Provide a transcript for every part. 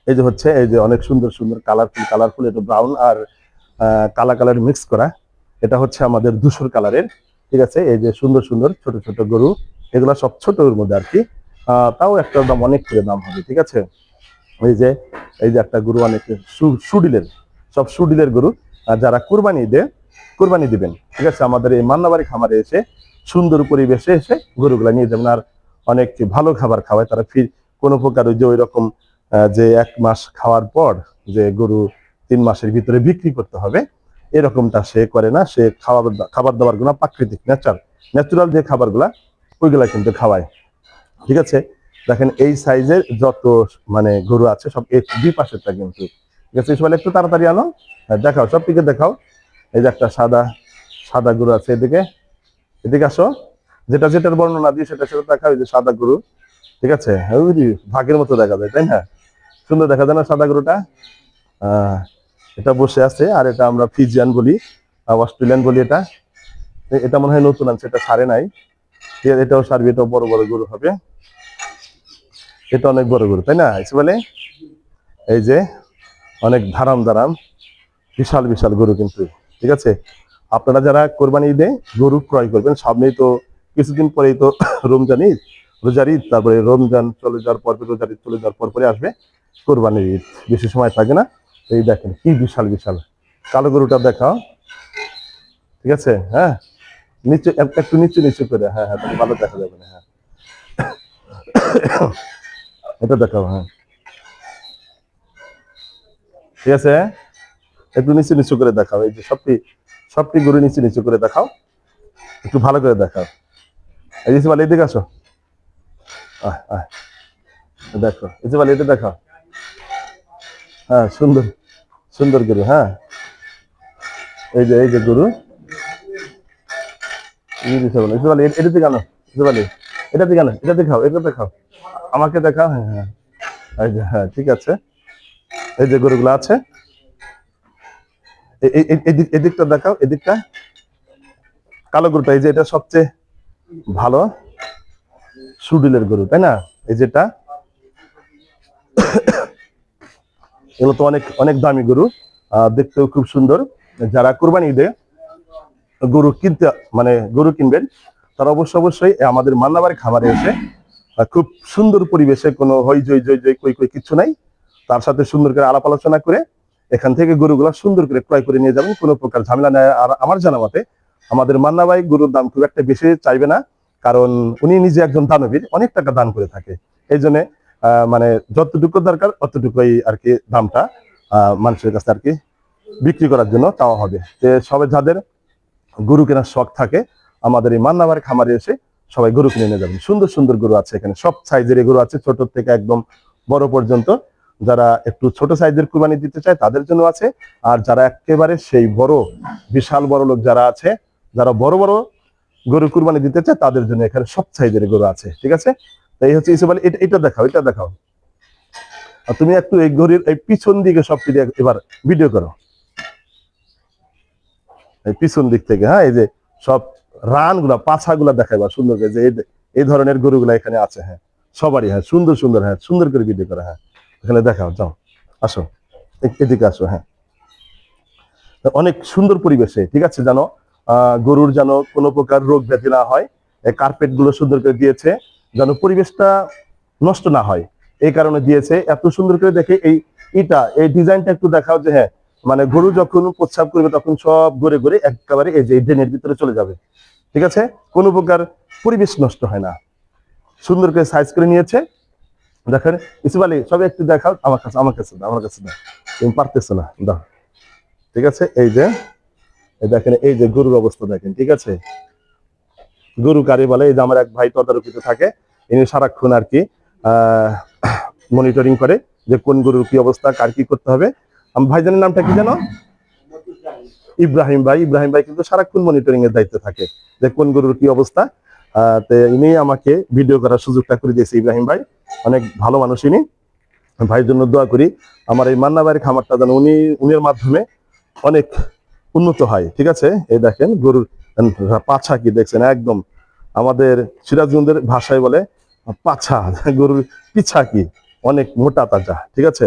এই যে হচ্ছে এই যে অনেক সুন্দর সুন্দর কালারফুল একটু ব্রাউন আর কালা কালার মিক্স করা, এটা হচ্ছে আমাদের ধূসর কালারের। ঠিক আছে, এই যে সুন্দর সুন্দর ছোট ছোট গরু, এগুলা সব ছোটর মধ্যে আর কি। তাও একটা দাম অনেক করে দাম হবে। ঠিক আছে, এই যে একটা গরু অনেক সুডিলের, সব সুডিলের গরু। যারা কুরবানি দিবেন, ঠিক আছে, আমাদের এই মান্নাবাড়ি খামারে এসে সুন্দর পরিবেশে এসে গরুগুলা নিয়ে যাবেন। আর অনেক ভালো খাবার খাওয়ায় তারা। ফির কোনো প্রকার ওই যে ওই রকম যে 1 মাস খাওয়ার পর যে গরু 3 মাসের ভিতরে বিক্রি করতে হবে, এরকমটা সে করে না। সে খাবার দাবার গুলা প্রাকৃতিক ন্যাচুরাল যে খাবার গুলা, ওইগুলা কিন্তু খাওয়ায়। ঠিক আছে, দেখেন এই সাইজের যত মানে গরু আছে সব এই দুই পাশেরটা কিন্তু। ঠিক আছে, ইসমাইল একটু তাড়াতাড়ি আনো। দেখাও, সব দিকে দেখাও। এই যে একটা সাদা সাদা গরু আছে, এদিকে এদিকে আসো। যেটার বর্ণনা দিই সেটা দেখাও। এই যে সাদা গরু, ঠিক আছে, ভাগের মতো দেখা যায়, তাই না? সুন্দর দেখা যায় না সাদা গরুটা? এটা বসে আছে। আর এটা আমরা ফিজিয়ান বলি, অস্ট্রেলিয়ান বলি। এটা এটা মনে হয় নতুন আনছে, এটা সারে নাই। এটাও সারবে, এটাও বড় বড় গরু হবে। এটা অনেক বড় গরু, তাই না বলে? এই যে অনেক ধারাম বিশাল বিশাল গরু কিন্তু। ঠিক আছে, আপনারা যারা কোরবানি ঈদে গরু ক্রয় করবেন, সামনেই তো কিছুদিন পরেই তো রমজান ঈদ, রোজার ঈদ, তারপরে রমজান চলে যাওয়ার পর, রোজার ঈদ চলে যাওয়ার পরে আসবে কোরবানির ঈদ। বেশি সময় থাকে না। এই দেখেন কি বিশাল বিশাল কালো গরুটা দেখাও। ঠিক আছে, হ্যাঁ, নিচে একটু নিচু করে, হ্যাঁ হ্যাঁ, তাহলে ভালো দেখা যাবে না। হ্যাঁ, এটা দেখাও। হ্যাঁ, ঠিক আছে, একটু নিচু করে দেখাও। এই যে সবটি গরু নিচু করে দেখাও, একটু ভালো করে দেখাও। এই যে বলে এদিকে আসো, দেখো, এই যে বলে এটা দেখাও। হ্যাঁ, সুন্দর সুন্দর গরু। হ্যাঁ, এই যে গরু, এটা দিকে আনো। এটা দিকে আনো, এটা দেখাও, এটা দেখাও, আমাকে দেখাও। হ্যাঁ হ্যাঁ, এই যে, হ্যাঁ, ঠিক আছে, এই যে গরুগুলো আছে, এদিকটা দেখাও, এদিকটা কালো গরুটা। এই যে এটা সবচেয়ে ভালো সুডিলের গরু, তাই না? এই যেটা, এগুলো তো অনেক অনেক দামি গরু, দেখতেও খুব সুন্দর। যারা কুরবানি ঈদে গরু কিনতে মানে গরু কিনবেন, তারা অবশ্যই আমাদের মান্নাবাড়ি খামারে এসে খুব সুন্দর পরিবেশে, কোনো হই জই জই জই কই কিচ্ছু নাই, তার সাথে সুন্দর করে আলাপ আলোচনা করে এখান থেকে গরুগুলা সুন্দর করে ক্রয় করে নিয়ে যাবেন, কোনো প্রকার ঝামেলা নেই। আর আমার জানা মতে আমাদের মান্না ভাই গরুর দাম খুব একটা বেশি চাইবে না, কারণ উনি নিজে একজন দানবীর, অনেক টাকা দান করে থাকে। এই জন্য মানে যতটুকু দরকার অতটুকুই আর কি দামটা মানুষের কাছে আর কি বিক্রি করার জন্য চাওয়া হবে। যে সবাই যাদের গরু কেনার শখ থাকে, আমাদের এই মান্নাবাড়ি খামারে এসে সবাই গরু কিনে নিয়ে যাবেন। সুন্দর সুন্দর গরু আছে এখানে, সব সাইজের গরু আছে, ছোট থেকে একদম বড় পর্যন্ত। যারা একটু ছোট সাইজের কুরবানি দিতে চায় তাদের জন্য আছে। আর যারা একেবারে সেই বড় বিশাল বড় লোক যারা আছে, যারা বড় বড় গরু কুরবানি দিতে চায়, তাদের জন্য এখানে সব সাইজের গরু আছে। ঠিক আছে, তাই হচ্ছে ইসুফ আলী, এটা দেখাও, এটা দেখাও। আর তুমি একটু এই গরুর এই পিছন দিকে সবটি এবার ভিডিও করো, এই পিছন দিক থেকে। হ্যাঁ, এই যে সব রান গুলা, পাছা গুলা দেখাইবা সুন্দর করে, যে এই ধরনের গরুগুলা এখানে আছে। হ্যাঁ, সবারই। হ্যাঁ, সুন্দর সুন্দর। হ্যাঁ, সুন্দর করে ভিডিও করা। হ্যাঁ, এখানে দেখাও, যাও, আসো, এদিকে আসো। হ্যাঁ, অনেক সুন্দর পরিবেশে। ঠিক আছে, জানো গরুর যেন কোনো প্রকার রোগ ব্যাধি না হয়, এই কার্পেট গুলো সুন্দর করে দিয়েছে যেন পরিবেশটা নষ্ট না হয়, এই কারণে দিয়েছে এত সুন্দর করে। দেখে এই ডিজাইনটা একটু দেখাও, যে হ্যাঁ, মানে গরু যখন প্রস্রাব করবে তখন সব ঘুরে ঘুরে একেবারে এই যে ড্রেনের ভিতরে চলে যাবে। ঠিক আছে, কোনো প্রকার পরিবেশ নষ্ট হয় না, সুন্দর করে সাইজ করে নিয়েছে। দেখেন ইসুফ আলী, সবাই একটু দেখাও। আমার কাছে দাও, তুমি পারতেছো না, দাও। ঠিক আছে, এই যে দেখেন, এই যে গরুর অবস্থা দেখেন। ঠিক আছে, গরু কারি বলে, এই যে আমার এক ভাই তদারকিতে থাকে, ইনি সারাক্ষণ আর কি মনিটরিং করে যে কোন গরুর কি অবস্থা, কার কি করতে হবে। আমার ভাইজানের নামটা কি জানো? ইব্রাহিম ভাই কিন্তু সারাক্ষণ মনিটরিং এর দায়িত্বে থাকে, যে কোন গরুর কি অবস্থা। তো ইনি আমাকে ভিডিও করার সুযোগটা করে দিয়েছে। ইব্রাহিম ভাই অনেক ভালো মানুষ। ইনি ভাইয়ের জন্য দোয়া করি, আমার এই মান্নাবাড়ির খামারটা যেন উনির মাধ্যমে অনেক উন্নত হয়। ঠিক আছে, এই দেখেন গরুর পাছা কি দেখছেন, একদম আমাদের সিরাজগঞ্জের ভাষায় বলে পাছা, গরুর পিছা কি অনেক মোটা তাজা। ঠিক আছে,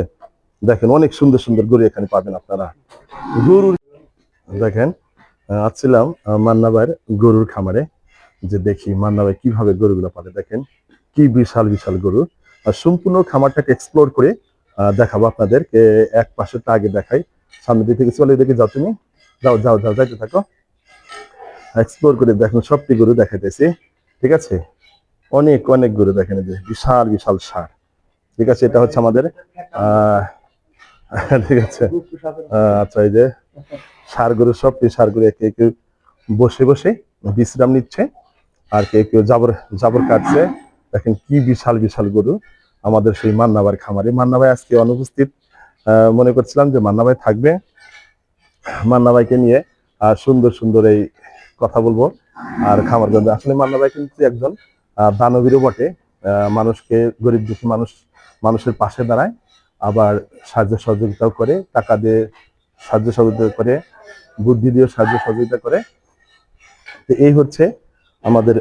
দেখেন অনেক সুন্দর সুন্দর গরু এখানে পাবেন আপনারা। গরুর দেখেন আসছিলাম মান্না ভাইয়ের গরুর খামারে, যে দেখি মান্না ভাই কিভাবে গরুগুলো পালে। দেখেন কি বিশাল বিশাল গরু, আর সম্পূর্ণ খামারটাকে এক্সপ্লোর করে দেখাবো আপনাদেরকে। এক পাশেরটা আগে দেখাই, সামনে দিকে কিছু বলে, এদিকে যাও তুমি, যাও যাও যাও, যাইতে থাকো, এক্সপ্লোর করে দেখুন সবটি গরু দেখাইতেছি। ঠিক আছে, অনেক অনেক গরু দেখেন, যে বিশাল বিশাল ষাঁড়। ঠিক আছে, এটা হচ্ছে আমাদের আহ ঠিক আছে, আচ্ছা এই যে ষাঁড় গরু, সবটি ষাঁড় গরু, কেউ কেউ বসে বসে বিশ্রাম নিচ্ছে, আর কেউ কেউ জাবর জাবর কাটছে। দেখেন কি বিশাল বিশাল গরু আমাদের সেই মান্নাবার খামারে। মান্না ভাই আজকে অনুপস্থিত, মনে করছিলাম যে মান্না ভাই থাকবে, মান্না ভাইকে নিয়ে সুন্দর সুন্দর এই কথা বলবো আর খামার গন্ধ। আসলে মান্না ভাই কিন্তু একজন দানবীরও বটে। মানুষকে, গরিব দুঃখী মানুষের পাশে দাঁড়ায়, আবার সাহায্য সহযোগিতাও করে, টাকা দিয়ে সাহায্য সহযোগিতা করে, বুদ্ধি দিয়ে সাহায্য সহযোগিতা করে। তো এই হচ্ছে আমাদের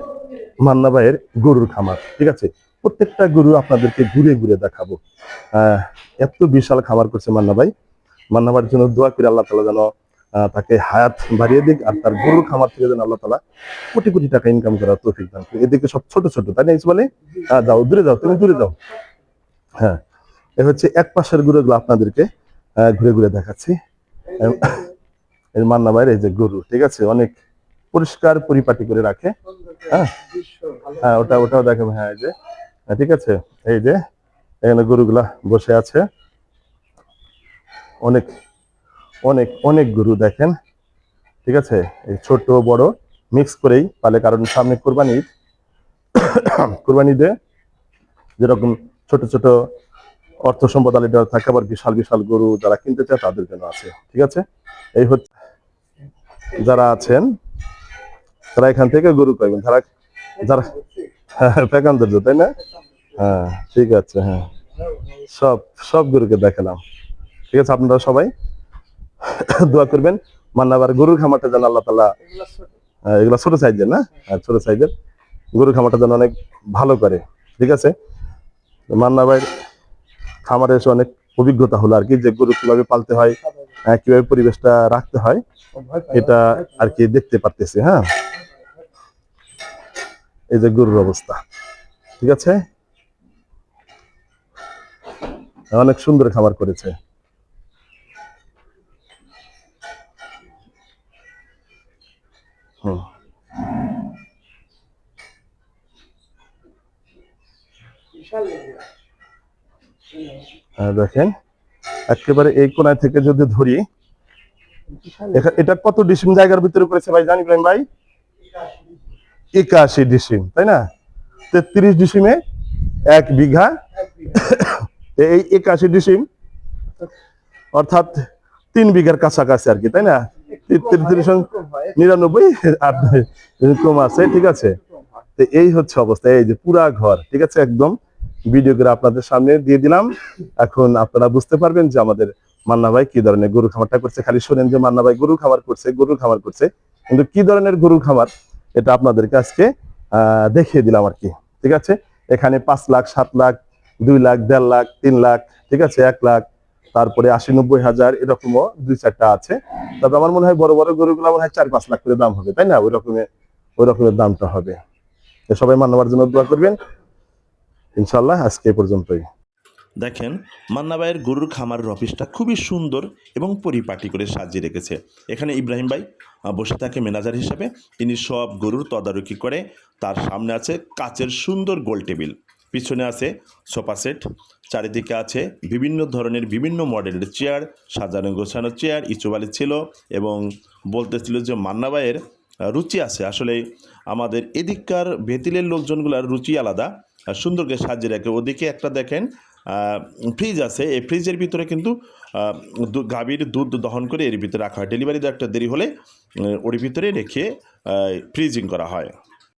মান্না ভাইয়ের গরুর খামার। ঠিক আছে, প্রত্যেকটা গরু আপনাদেরকে ঘুরে ঘুরে দেখাবো। এত বিশাল খামার করছে মান্না ভাই। মান্না ভাইয়ের জন্য দোয়া করি আল্লাহ তাআলা যেন তাকে হায়াত বাড়িয়ে দিক, আর তার গরুর খামার থেকে যেন আল্লাহ তাআলা কোটি কোটি টাকা ইনকাম করার তৌফিক দান করে। এদিকে সব ছোট ছোট, তাই না বলে, যাও দূরে যাও, তুমি দূরে যাও। হ্যাঁ, এ হচ্ছে এক পাশের গরুগুলো আপনাদেরকে ঘুরে ঘুরে দেখাচ্ছি। এই মান্না ভাইয়ের এই যে গরু, ঠিক আছে, অনেক পরিষ্কার পরিপাটি করে রাখে। হ্যাঁ হ্যাঁ, ওটাও দেখেন। হ্যাঁ এই যে, ঠিক আছে, এই যে এখানে গরুগুলা বসে আছে, অনেক অনেক অনেক গরু দেখেন। ঠিক আছে, এই ছোট বড় মিক্স করেই পালে, কারণ সামনে কোরবানি ঈদ। কোরবানি ঈদে যেরকম ছোট ছোট অর্থ সম্পদ আলিডার থাকে, আবার বিশাল বিশাল গরু যারা কিনতে চায় তাদের জন্য আছে। ঠিক আছে, এই হচ্ছে যারা আছেন তারা এখান থেকে গরু পাইবেন, যারা যারা প্যাকান ধরছে, তাই না? হ্যাঁ ঠিক আছে, হ্যাঁ সব সব গরুকে দেখালাম। ঠিক আছে, আপনারা সবাই দোয়া করবেন মান্নাবার গরুর খামারটা যেন আল্লাহ তাআলা, এগুলা ছোট সাইজের না, ছোট সাইজের গরুর খামারটা যেন অনেক ভালো করে। ঠিক আছে, মান্না ভাইয়ের খামারে এসে অনেক অভিজ্ঞতা হলো আর কি, যে গরু কিভাবে পালতে হয়, কিভাবে পরিবেশটা রাখতে হয়, এটা আর কি দেখতে পারতেছি। হ্যাঁ, এই যে গরুর অবস্থা, ঠিক আছে, অনেক সুন্দর খামার করেছে। দেখেন একেবারে এই কোনায় থেকে যদি ধরি, এটা কত ডিসিম জায়গার ভিতরে করেছে ভাই জানি ইব্রাহিম ভাই? 81 ডিসিম, তাই না? 33 ডিসিমে 1 বিঘা, এই 81 ডিসিম অর্থাৎ 3 বিঘার কাছাকাছি আর কি, তাই না? 93 আর কম আছে। ঠিক আছে, তো এই হচ্ছে অবস্থা, এই যে পুরা ঘর। ঠিক আছে, একদম ভিডিও করে আপনাদের সামনে দিয়ে দিলাম। এখন আপনারা বুঝতে পারবেন যে আমাদের মান্না ভাই কি ধরনের গরু খামারটা করছে। খালি শোনেন যে মান্না ভাই গরু খামার করছে, গরুর খামার করছে, কিন্তু কি ধরনের গরু খামার এটা আপনাদেরকে আজকে দেখিয়ে দিলাম আর কি। ঠিক আছে, এখানে 5 লাখ 7 লাখ 2 লাখ 1.5 লাখ 3 লাখ, ঠিক আছে, 1 লাখ, তারপরে 80-90 হাজার, এরকমও 2-4টা আছে। তবে আমার মনে হয় বড় বড় গরুগুলো মনে হয় 4-5 লাখ করে দাম হবে, তাই না? ওই রকমের দামটা হবে। সবাই মান্নাবার জন্য দোয়া করবেন। ইনশাল্লাহ আজকে এই পর্যন্তই। দেখেন মান্না ভাইয়ের গরুর খামারের অফিসটা খুবই সুন্দর এবং পরিপাটি করে সাজিয়ে রেখেছে। এখানে ইব্রাহিম ভাই বসে থাকে ম্যানেজার হিসাবে, তিনি সব গরুর তদারকি করে। তার সামনে আছে কাচের সুন্দর গোল টেবিল, পিছনে আছে সোফা সেট, চারিদিকে আছে বিভিন্ন ধরনের বিভিন্ন মডেলের চেয়ার, সাজানো গোছানো চেয়ার। ইচুবালি ছিল এবং বলতেছিল যে মান্না ভাইয়ের রুচি আছে। আসলে আমাদের এদিককার ভেতিলের লোকজনগুলোর রুচি আলাদা, সুন্দর করে সাজিয়ে রাখে। ওদিকে একটা দেখেন ফ্রিজ আছে, এই ফ্রিজের ভিতরে কিন্তু গাভীর দুধ দহন করে এর ভিতরে রাখা হয়। ডেলিভারি একটা দেরি হলে ওর ভিতরে রেখে ফ্রিজিং করা হয়।